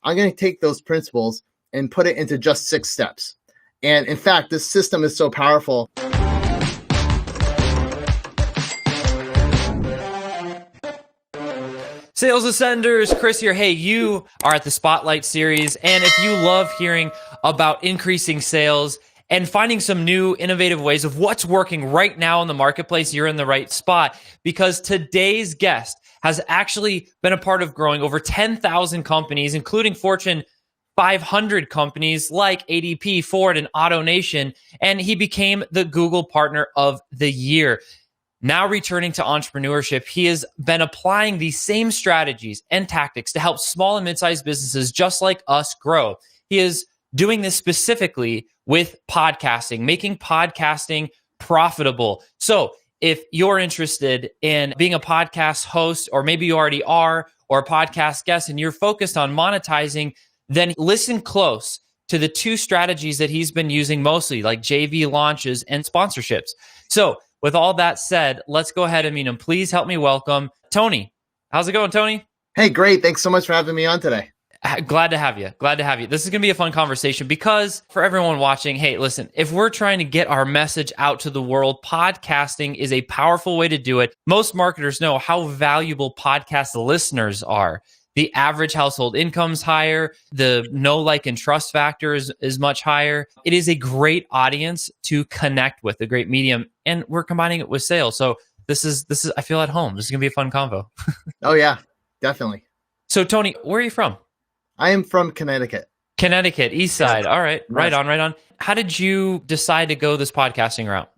I'm going to take those principles and put it into just 6 steps. And in fact, this system is so powerful. Sales Ascenders, Chris here. Hey, you are at the Spotlight series. And if you love hearing about increasing sales and finding some new innovative ways of what's working right now in the marketplace, you're in the right spot, because today's guest has actually been a part of growing over 10,000 companies, including Fortune 500 companies like ADP, Ford, and AutoNation. And he became the Google Partner of the Year. Now returning to entrepreneurship, he has been applying these same strategies and tactics to help small and mid-sized businesses just like us grow. He is doing this specifically with podcasting, making podcasting profitable. So if you're interested in being a podcast host, or maybe you already are, or a podcast guest, and you're focused on monetizing, then listen close to the 2 strategies that he's been using mostly, like JV launches and sponsorships. So with all that said, let's go ahead and meet him. Please help me welcome Tony. How's it going, Tony? Hey, great. Thanks so much for having me on today. Glad to have you. Glad to have you. This is going to be a fun conversation because for everyone watching, hey, listen, if we're trying to get our message out to the world, podcasting is a powerful way to do it. Most marketers know how valuable podcast listeners are. The average household income's higher. The know, like, and trust factor is much higher. It is a great audience to connect with, a great medium, and we're combining it with sales. So this is I feel at home. This is gonna be a fun convo. Oh yeah, definitely. So Tony, where are you from? I am from Connecticut. Connecticut, East Side. All right, right on. How did you decide to go this podcasting route?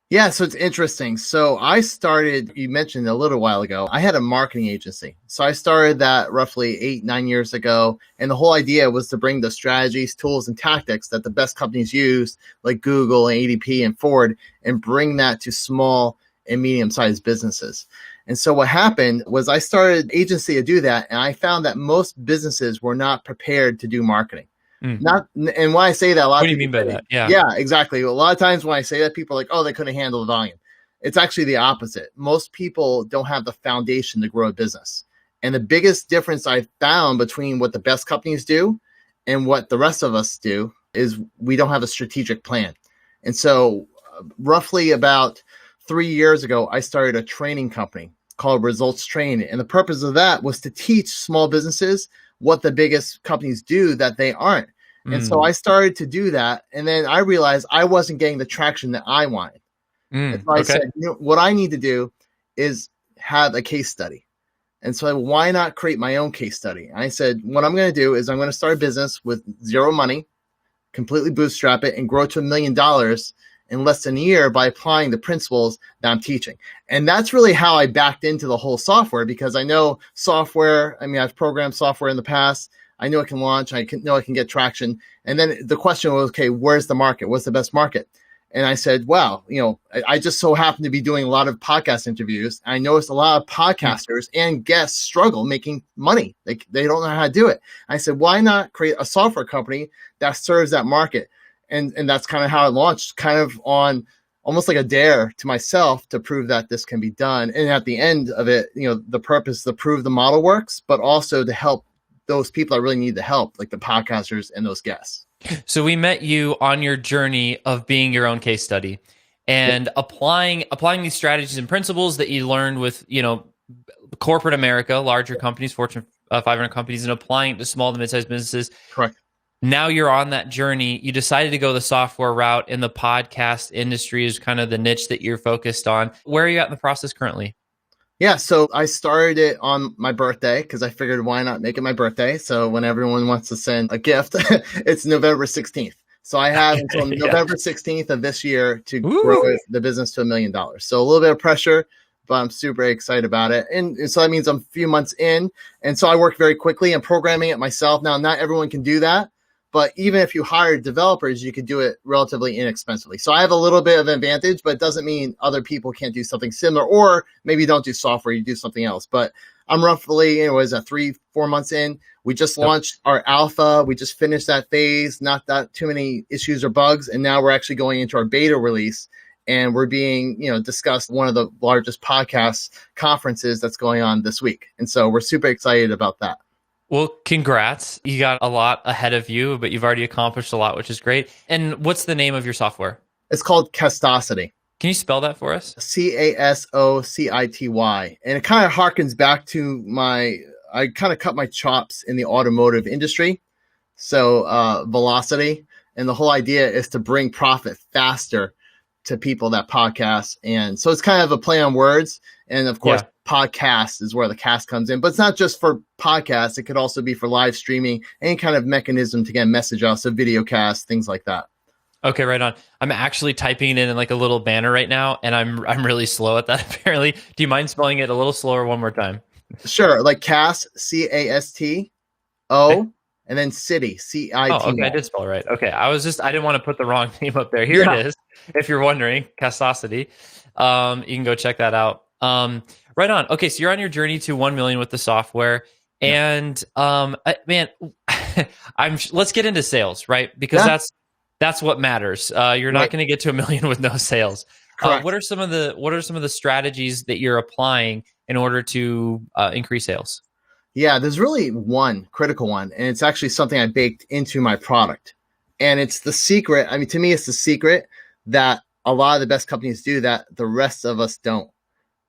Yeah, so it's interesting. So I started, you mentioned a little while ago, I had a marketing agency. So I started that roughly 8-9 years ago. And the whole idea was to bring the strategies, tools, and tactics that the best companies use, like Google and ADP and Ford, and bring that to small and medium-sized businesses. And so what happened was I started an agency to do that. And I found that most businesses were not prepared to do marketing. And when I say that, a lot what of do you people mean by that? Yeah, exactly. A lot of times when I say that, people are like, oh, they couldn't handle the volume. It's actually the opposite. Most people don't have the foundation to grow a business. And the biggest difference I found between what the best companies do and what the rest of us do is we don't have a strategic plan. And so roughly about 3 years ago, I started a training company called Results Training. And the purpose of that was to teach small businesses what the biggest companies do that they aren't. And so I started to do that. And then I realized I wasn't getting the traction that I wanted. And so I said, what I need to do is have a case study. And so why not create my own case study? And I said, what I'm going to do is I'm going to start a business with 0 money, completely bootstrap it, and grow it to $1 million in less than a year by applying the principles that I'm teaching. And that's really how I backed into the whole software, because I know software. I mean, I've programmed software in the past. I know it can launch. I know I can get traction. And then the question was, okay, where's the market? What's the best market? And I said, wow, I just so happen to be doing a lot of podcast interviews. I noticed a lot of podcasters and guests struggle making money. They don't know how to do it. I said, why not create a software company that serves that market? And that's kind of how it launched, kind of on almost like a dare to myself to prove that this can be done. And at the end of it, the purpose to prove the model works, but also to help those people that really need the help, like the podcasters and those guests. So we met you on your journey of being your own case study and applying these strategies and principles that you learned with, corporate America, larger companies, Fortune 500 companies, and applying it to small to mid-sized businesses. Correct. Now you're on that journey. You decided to go the software route, and the podcast industry is kind of the niche that you're focused on. Where are you at in the process currently? Yeah, so I started it on my birthday because I figured why not make it my birthday? So when everyone wants to send a gift, it's November 16th. So I have until November 16th of this year to grow the business to $1 million. So a little bit of pressure, but I'm super excited about it. And so that means I'm a few months in. And so I work very quickly and programming it myself. Now, not everyone can do that. But even if you hire developers, you could do it relatively inexpensively. So I have a little bit of advantage, but it doesn't mean other people can't do something similar, or maybe you don't do software, you do something else. But I'm roughly, 3-4 months in. We just launched our alpha. We just finished that phase, not that too many issues or bugs. And now we're actually going into our beta release, and we're being, discussed one of the largest podcast conferences that's going on this week. And so we're super excited about that. Well, congrats. You got a lot ahead of you, but you've already accomplished a lot, which is great. And what's the name of your software? It's called Castosity. Can you spell that for us? Casocity. And it kind of harkens back to I kind of cut my chops in the automotive industry. So velocity. And the whole idea is to bring profit faster to people that podcast. And so it's kind of a play on words. And of course, podcast is where the cast comes in. But it's not just for podcasts. It could also be for live streaming, any kind of mechanism to get message out. So video cast, things like that. Okay, right on. I'm actually typing it in like a little banner right now, and I'm really slow at that apparently. Do you mind spelling it a little slower one more time? Sure. Like cast, Casto, Okay. and then city, City. Oh, okay, I did spell it right. Okay, I didn't want to put the wrong name up there. Here it is. If you're wondering, Castosity. You can go check that out. Right on. Okay, so you're on your journey to 1 million with the software, and man, let's get into sales, right? Because that's what matters. You're not going to get to 1 million with no sales. What are some of the strategies that you're applying in order to increase sales? Yeah, there's really one critical one, and it's actually something I baked into my product. And it's the secret. I mean, to me, it's the secret that a lot of the best companies do that the rest of us don't.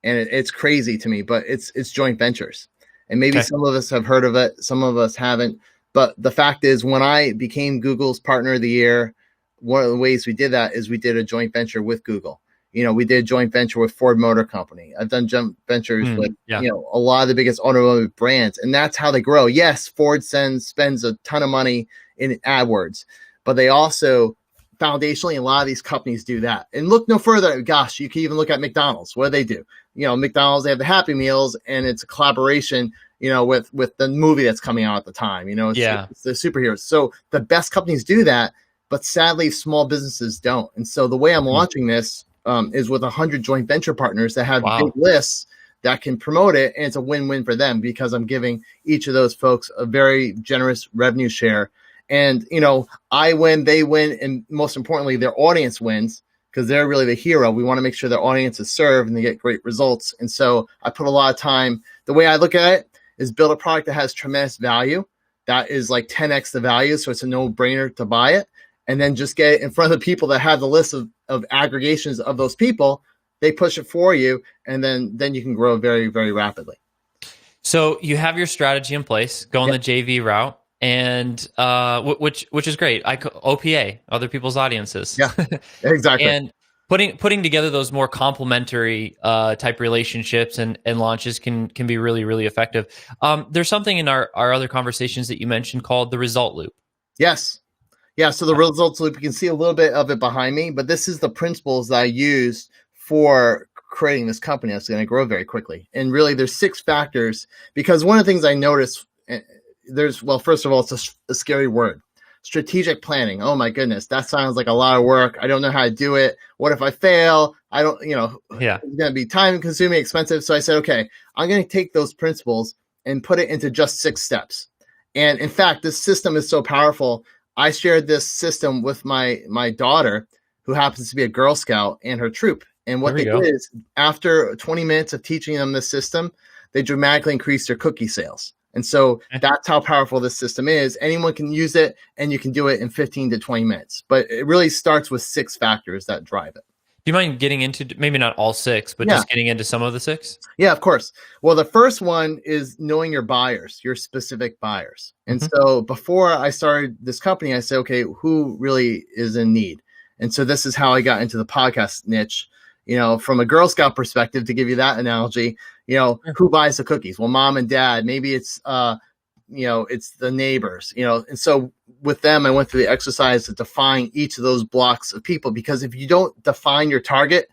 And it's crazy to me, but it's joint ventures. And maybe some of us have heard of it, some of us haven't. But the fact is, when I became Google's Partner of the Year, one of the ways we did that is we did a joint venture with Google. We did a joint venture with Ford Motor Company. I've done joint ventures with, a lot of the biggest automotive brands, and that's how they grow. Yes, Ford spends a ton of money in AdWords, but they also foundationally, a lot of these companies do that. And look no further. Gosh, you can even look at McDonald's. What do they do? McDonald's, they have the Happy Meals, and it's a collaboration, with the movie that's coming out at the time. It's the superheroes. So the best companies do that, but sadly, small businesses don't. And so the way I'm launching this is with 100 joint venture partners that have big lists that can promote it. And it's a win-win for them because I'm giving each of those folks a very generous revenue share. And, I win, they win, and most importantly, their audience wins because they're really the hero. We want to make sure their audience is served and they get great results. And so I put a lot of time. The way I look at it is build a product that has tremendous value. That is like 10x the value. So it's a no-brainer to buy it. And then just get it in front of the people that have the list of aggregations of those people. They push it for you, and then you can grow very, very rapidly. So you have your strategy in place, going the JV route, and which is great. OPA, other people's audiences. Yeah, exactly. And putting together those more complementary type relationships and launches can be really, really effective. There's something in our other conversations that you mentioned called the result loop. Yes. Yeah, so the results loop, you can see a little bit of it behind me, but this is the principles that I used for creating this company that's going to grow very quickly. And really, there's 6 factors, because one of the things I noticed, first of all, it's a scary word. Strategic planning. Oh my goodness, that sounds like a lot of work. I don't know how to do it. What if I fail? I don't, it's going to be time consuming, expensive. So I said, okay, I'm going to take those principles and put it into just 6 steps. And in fact, this system is so powerful. I shared this system with my daughter, who happens to be a Girl Scout, and her troop. And what they did is, after 20 minutes of teaching them this system, they dramatically increased their cookie sales. And so that's how powerful this system is. Anyone can use it, and you can do it in 15 to 20 minutes. But it really starts with 6 factors that drive it. Do you mind getting into, maybe not all 6, but just getting into some of the 6? Yeah, of course. Well, the first one is knowing your buyers, your specific buyers. And so before I started this company, I said, okay, who really is in need? And so this is how I got into the podcast niche. From a Girl Scout perspective, to give you that analogy, who buys the cookies? Well, mom and dad. Maybe it's it's the neighbors, and so with them, I went through the exercise to define each of those blocks of people, because if you don't define your target,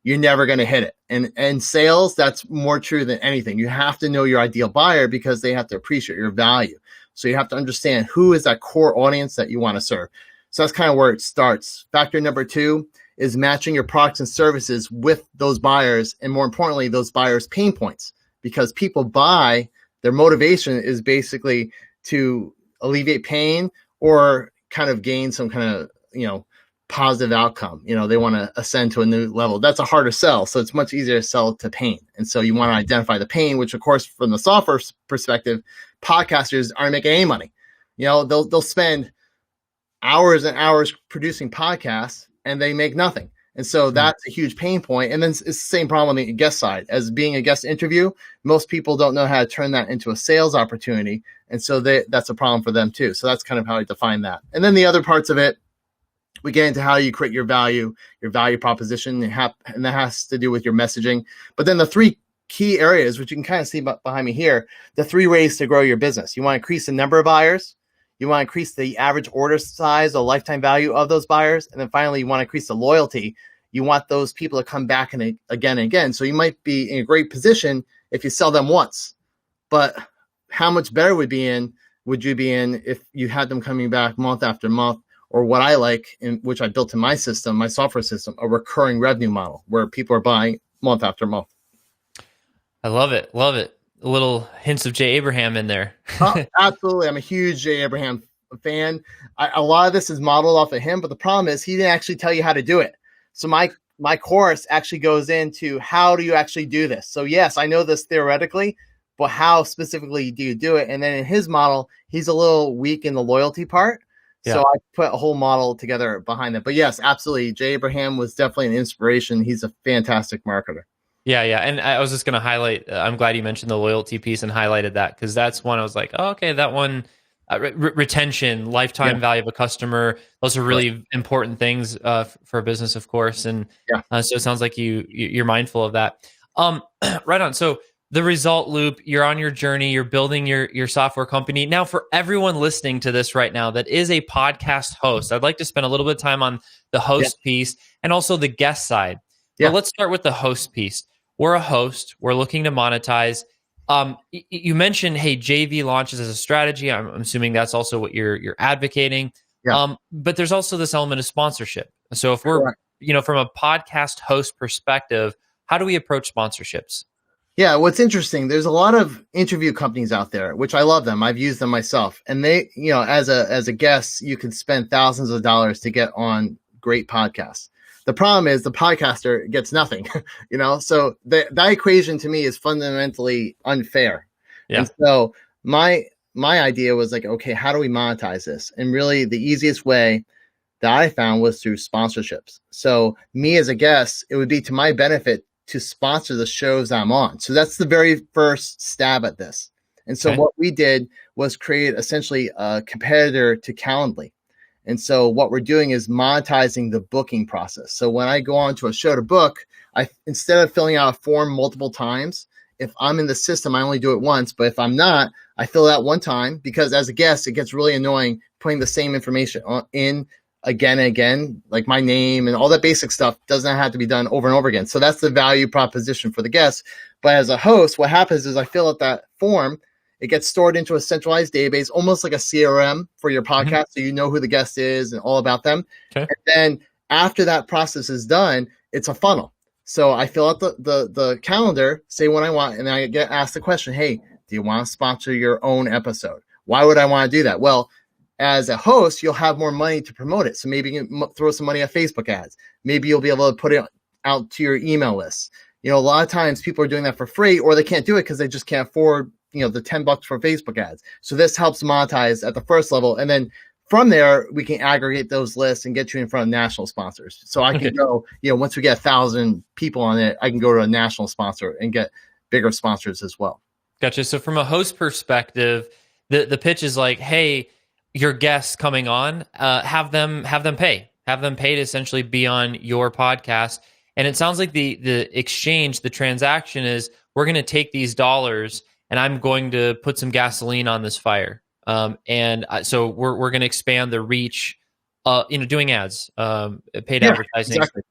you're never going to hit it. And sales, that's more true than anything. You have to know your ideal buyer, because they have to appreciate your value. So you have to understand who is that core audience that you want to serve. So that's kind of where it starts. Factor number 2 is matching your products and services with those buyers, and more importantly, those buyers' pain points, because people buy. Their motivation is basically to alleviate pain or kind of gain some kind of, positive outcome. They want to ascend to a new level. That's a harder sell. So it's much easier to sell to pain. And so you want to identify the pain, which of course, from the software perspective, podcasters aren't making any money. They'll spend hours and hours producing podcasts and they make nothing. And so that's a huge pain point. And then it's the same problem on the guest side. As being a guest interview, most people don't know how to turn that into a sales opportunity. And so that's a problem for them too. So that's kind of how I define that. And then the other parts of it, we get into how you create your value proposition, and that has to do with your messaging. But then the three key areas, which you can kind of see behind me here, the three ways to grow your business. You want to increase the number of buyers. You want to increase the average order size or lifetime value of those buyers. And then finally, you want to increase the loyalty. You want those people to come back and again and again. So you might be in a great position if you sell them once, but how much better would you be in if you had them coming back month after month, or what I like, which I built in my system, my software system, a recurring revenue model where people are buying month after month. I love it. Love it. A little hints of Jay Abraham in there. Absolutely. I'm a huge Jay Abraham fan. A lot of this is modeled off of him, but the problem is he didn't actually tell you how to do it. So my course actually goes into how do you actually do this? So yes, I know this theoretically, but how specifically do you do it? And then in his model, he's a little weak in the loyalty part. Yeah. So I put a whole model together behind it. But yes, absolutely. Jay Abraham was definitely an inspiration. He's a fantastic marketer. Yeah. And I was just going to highlight, I'm glad you mentioned the loyalty piece and highlighted that, because that's one I was like, oh, okay, that one, retention, lifetime value of a customer. Those are really important things for a business, of course. And so it sounds like you're mindful of that. Right on. So the result loop, you're on your journey, you're building your software company. Now, for everyone listening to this right now that is a podcast host, I'd like to spend a little bit of time on the host piece and also the guest side. But let's start with the host piece. We're a host. We're looking to monetize. You mentioned, hey, JV launches as a strategy. I'm assuming that's also what you're advocating. Yeah. But there's also this element of sponsorship. So if we're, from a podcast host perspective, how do we approach sponsorships? Yeah, what's interesting, there's a lot of interview companies out there, which I love them. I've used them myself. And they, as a guest, you can spend thousands of dollars to get on great podcasts. The problem is the podcaster gets nothing, so that equation to me is fundamentally unfair. Yeah. And so my idea was like, okay, how do we monetize this? And really the easiest way that I found was through sponsorships. So me as a guest, it would be to my benefit to sponsor the shows I'm on. So that's the very first stab at this. And so what we did was create essentially a competitor to Calendly. And so what we're doing is monetizing the booking process. So when I go on to a show to book, instead of filling out a form multiple times, if I'm in the system, I only do it once. But if I'm not, I fill it out one time, because as a guest, it gets really annoying putting the same information in again and again, like my name and all that basic stuff doesn't have to be done over and over again. So that's the value proposition for the guest. But as a host, what happens is I fill out that form. It gets stored into a centralized database, almost like a CRM for your podcast. So you know who the guest is and all about them. Okay. And then after that process is done, it's a funnel. So I fill out the calendar, say what I want, and then I get asked the question, hey, do you want to sponsor your own episode? Why would I want to do that? Well, as a host, you'll have more money to promote it. So maybe you can throw some money at Facebook ads. Maybe you'll be able to put it out to your email list. A lot of times people are doing that for free, or they can't do it because they just can't afford, the $10 for Facebook ads. So this helps monetize at the first level. And then from there, we can aggregate those lists and get you in front of national sponsors. So I can go, once we get 1,000 people on it, I can go to a national sponsor and get bigger sponsors as well. Gotcha. So from a host perspective, the pitch is like, hey, your guests coming on, have them pay to essentially be on your podcast. And it sounds like the exchange, the transaction is, we're going to take these dollars and I'm going to put some gasoline on this fire. So we're going to expand the reach, doing ads, paid advertising. Exactly.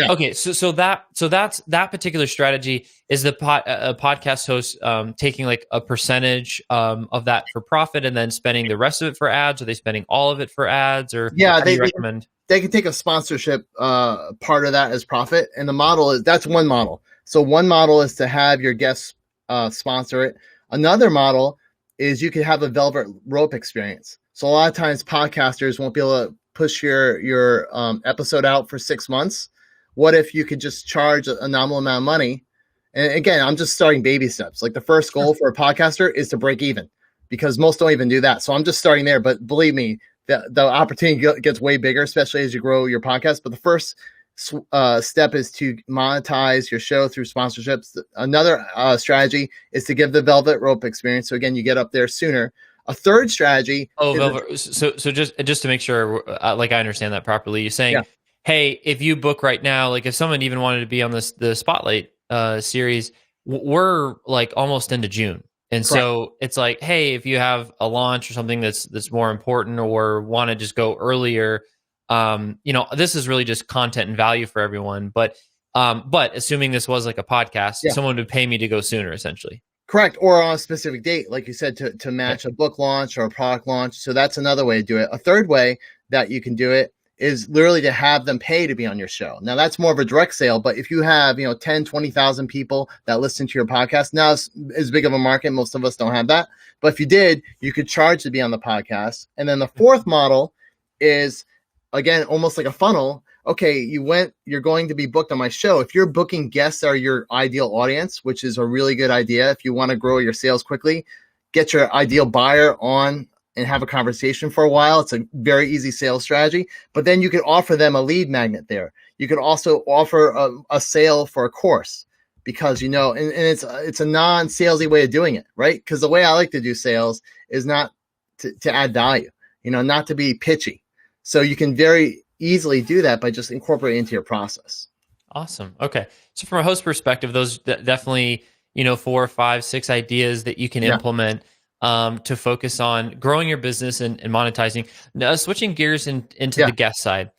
Okay, so that's that particular strategy. Is the podcast host taking like a percentage of that for profit and then spending the rest of it for ads? Are they spending all of it for ads? Or they recommend? They can take a sponsorship part of that as profit, and the model that's one model. So one model is to have your guests sponsor it. Another model is you could have a velvet rope experience. So a lot of times podcasters won't be able to push your episode out for 6 months? What if you could just charge a nominal amount of money? And again, I'm just starting baby steps. Like the first goal for a podcaster is to break even, because most don't even do that. So I'm just starting there. But believe me, the opportunity gets way bigger, especially as you grow your podcast. But the first step is to monetize your show through sponsorships. Another strategy is to give the velvet rope experience. So again, you get up there sooner. A third strategy. Oh, velvet. So just to make sure, like I understand that properly, you're saying, hey, if you book right now, like if someone even wanted to be on the Spotlight series, we're like almost into June. And so it's like, hey, if you have a launch or something that's more important, or want to just go earlier, this is really just content and value for everyone. But assuming this was like a podcast, someone would pay me to go sooner, essentially. Correct. Or on a specific date, like you said, to match a book launch or a product launch. So that's another way to do it. A third way that you can do it is literally to have them pay to be on your show. Now that's more of a direct sale, but if you have, 10, 20,000 people that listen to your podcast, now it's as big of a market. Most of us don't have that. But if you did, you could charge to be on the podcast. And then the fourth model is, again, almost like a funnel. Okay, you're going to be booked on my show. If you're booking guests that are your ideal audience, which is a really good idea. If you want to grow your sales quickly, get your ideal buyer on and have a conversation for a while. It's a very easy sales strategy. But then you can offer them a lead magnet there. You could also offer a sale for a course, because, and it's a non-salesy way of doing it, right? Because the way I like to do sales is not to add value, not to be pitchy. So you can very easily do that by just incorporating it into your process. Awesome. Okay. So from a host perspective, those definitely, 4, 5, 6 ideas that you can implement to focus on growing your business and monetizing. Now, switching gears into the guest side.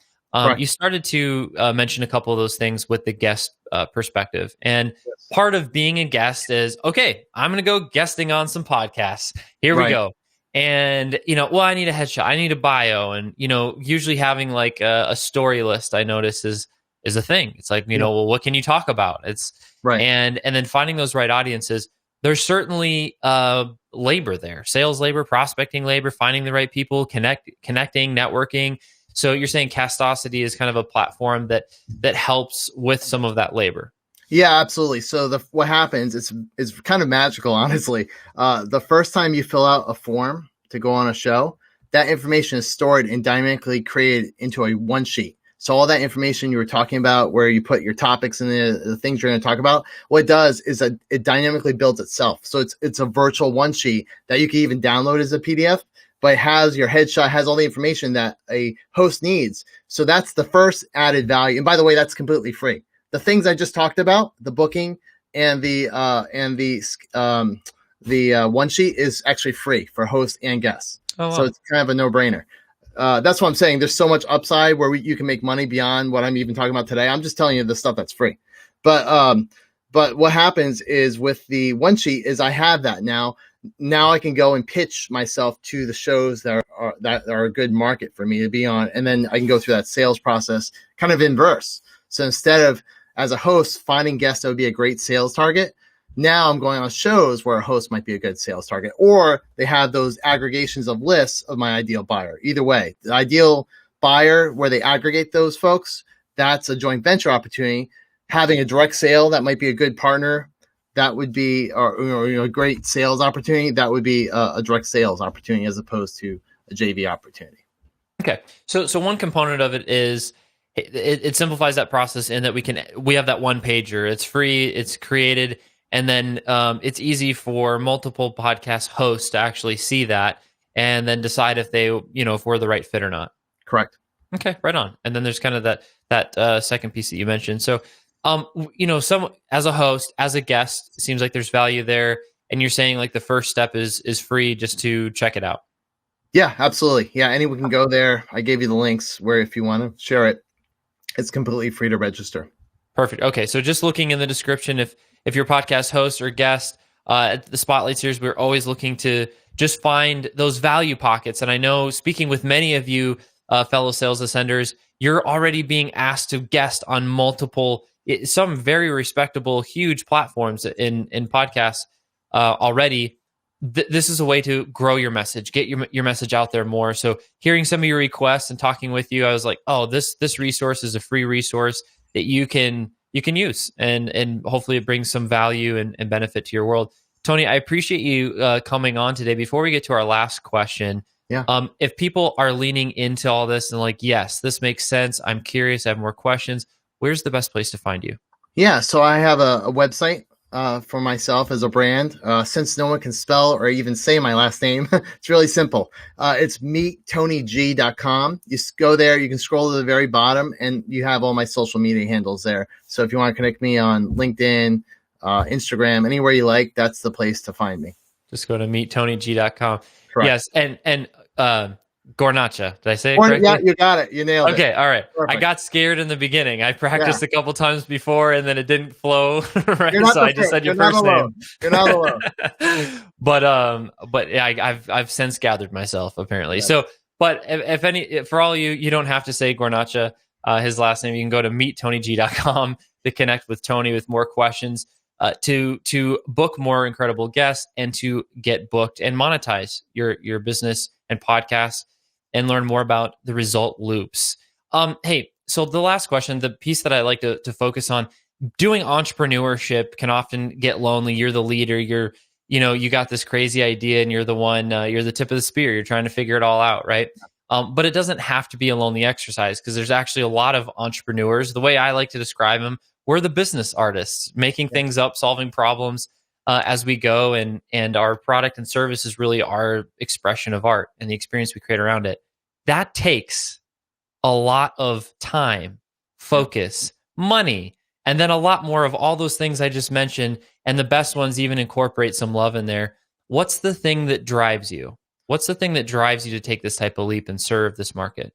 You started to mention a couple of those things with the guest perspective. And part of being a guest is, okay, I'm going to go guesting on some podcasts. Here we go. And, I need a headshot, I need a bio. And, usually having like a story list, I notice is a thing. It's like, well, what can you talk about? It's and then finding those right audiences. There's certainly labor there, sales labor, prospecting labor, finding the right people, connecting, networking. So you're saying Castosity is kind of a platform that helps with some of that labor. Yeah, absolutely. So what happens is kind of magical, honestly. The first time you fill out a form to go on a show, that information is stored and dynamically created into a one sheet. So all that information you were talking about, where you put your topics and the things you're going to talk about, what it does is that it dynamically builds itself. So it's a virtual one sheet that you can even download as a PDF, but it has your headshot, has all the information that a host needs. So that's the first added value. And by the way, that's completely free. The things I just talked about, the booking and the one sheet, is actually free for hosts and guests. Oh, wow. So it's kind of a no-brainer. That's what I'm saying. There's so much upside where you can make money beyond what I'm even talking about today. I'm just telling you the stuff that's free. But what happens is with the one sheet is I have that now. Now I can go and pitch myself to the shows that are a good market for me to be on, and then I can go through that sales process kind of inverse. So instead of, as a host, finding guests that would be a great sales target, now I'm going on shows where a host might be a good sales target, or they have those aggregations of lists of my ideal buyer. Either way, the ideal buyer where they aggregate those folks, that's a joint venture opportunity. Having a direct sale, that might be a good partner. That would be, or a great sales opportunity. That would be a direct sales opportunity as opposed to a JV opportunity. Okay, so one component of it is it simplifies that process in that we have that one pager. It's free, it's created, and then it's easy for multiple podcast hosts to actually see that and then decide if they, if we're the right fit or not. Correct. Okay, right on. And then there's kind of that second piece that you mentioned. So, some as a host, as a guest, it seems like there's value there. And you're saying like the first step is free just to check it out. Yeah, absolutely. Yeah, anyone can go there. I gave you the links where if you want to share it, it's completely free to register. Perfect. Okay, so just looking in the description, if you're a podcast host or guest at the Spotlight Series, we're always looking to just find those value pockets. And I know, speaking with many of you fellow sales ascenders, you're already being asked to guest on some very respectable, huge platforms in podcasts already. this is a way to grow your message, get your message out there more. So hearing some of your requests and talking with you, I was like, oh, this resource is a free resource that you can use, and hopefully it brings some value and benefit to your world. Tony, I appreciate you coming on today. Before we get to our last question, if people are leaning into all this and like, yes, this makes sense, I'm curious, I have more questions, where's the best place to find you? Yeah, so I have a website for myself as a brand. Since no one can spell or even say my last name, it's really simple. It's meettonyg.com. You go there, you can scroll to the very bottom, and you have all my social media handles there. So if you want to connect me on LinkedIn, Instagram, anywhere you like, that's the place to find me. Just go to meettonyg.com. Correct. Yes, and Guarnaccia. Did I say it correctly? Yeah, you got it. You nailed it. Okay, all right. Perfect. I got scared in the beginning. I practiced a couple times before, and then it didn't flow right. So I just said your first name. You're not alone. But yeah, I've since gathered myself apparently. Yeah. So, but if for all you don't have to say Guarnaccia, his last name. You can go to meettonyg.com to connect with Tony with more questions, to book more incredible guests, and to get booked and monetize your business and podcast, and learn more about the result loops. Hey, so the last question, the piece that I like to focus on, doing entrepreneurship can often get lonely. You're the leader. You got this crazy idea, and you're the one. You're the tip of the spear. You're trying to figure it all out, right? But it doesn't have to be a lonely exercise, because there's actually a lot of entrepreneurs. The way I like to describe them, we're the business artists, making things up, solving problems as we go, and our product and service is really our expression of art and the experience we create around it. That takes a lot of time, focus, money, and then a lot more of all those things I just mentioned. And the best ones even incorporate some love in there. What's the thing that drives you? What's the thing that drives you to take this type of leap and serve this market?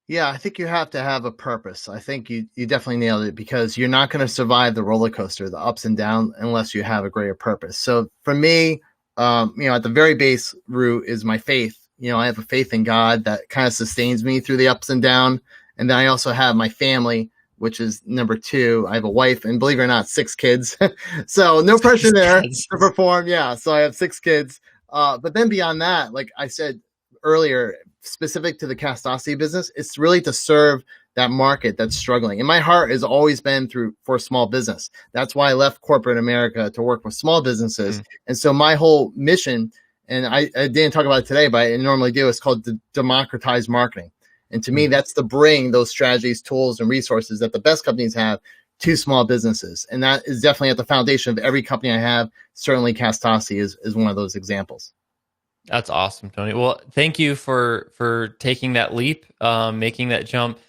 Yeah, I think you have to have a purpose. I think you definitely nailed it, because you're not going to survive the roller coaster, the ups and downs, unless you have a greater purpose. So for me, at the very base root is my faith. I have a faith in God that kind of sustains me through the ups and downs. And then I also have my family, which is number 2. I have a wife, and believe it or not, 6 kids. So no pressure there to perform. Yeah. So I have 6 kids. But then beyond that, like I said earlier, specific to the castosity business, it's really to serve that market that's struggling. And my heart has always been for small business. That's why I left corporate America to work with small businesses. And so my whole mission, and I didn't talk about it today, but I normally do, it's called Democratize Marketing. And to me, that's to bring those strategies, tools, and resources that the best companies have to small businesses. And that is definitely at the foundation of every company I have. Certainly Castosity is one of those examples. That's awesome, Tony. Well, thank you for taking that leap, making that jump,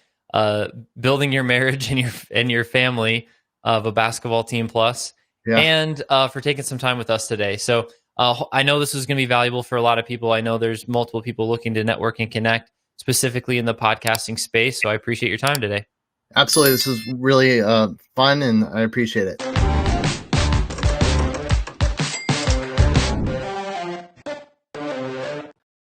building your marriage and your family of a basketball team plus, and for taking some time with us today. So I know this is going to be valuable for a lot of people. I know there's multiple people looking to network and connect, specifically in the podcasting space. So I appreciate your time today. Absolutely. This was really fun, and I appreciate it.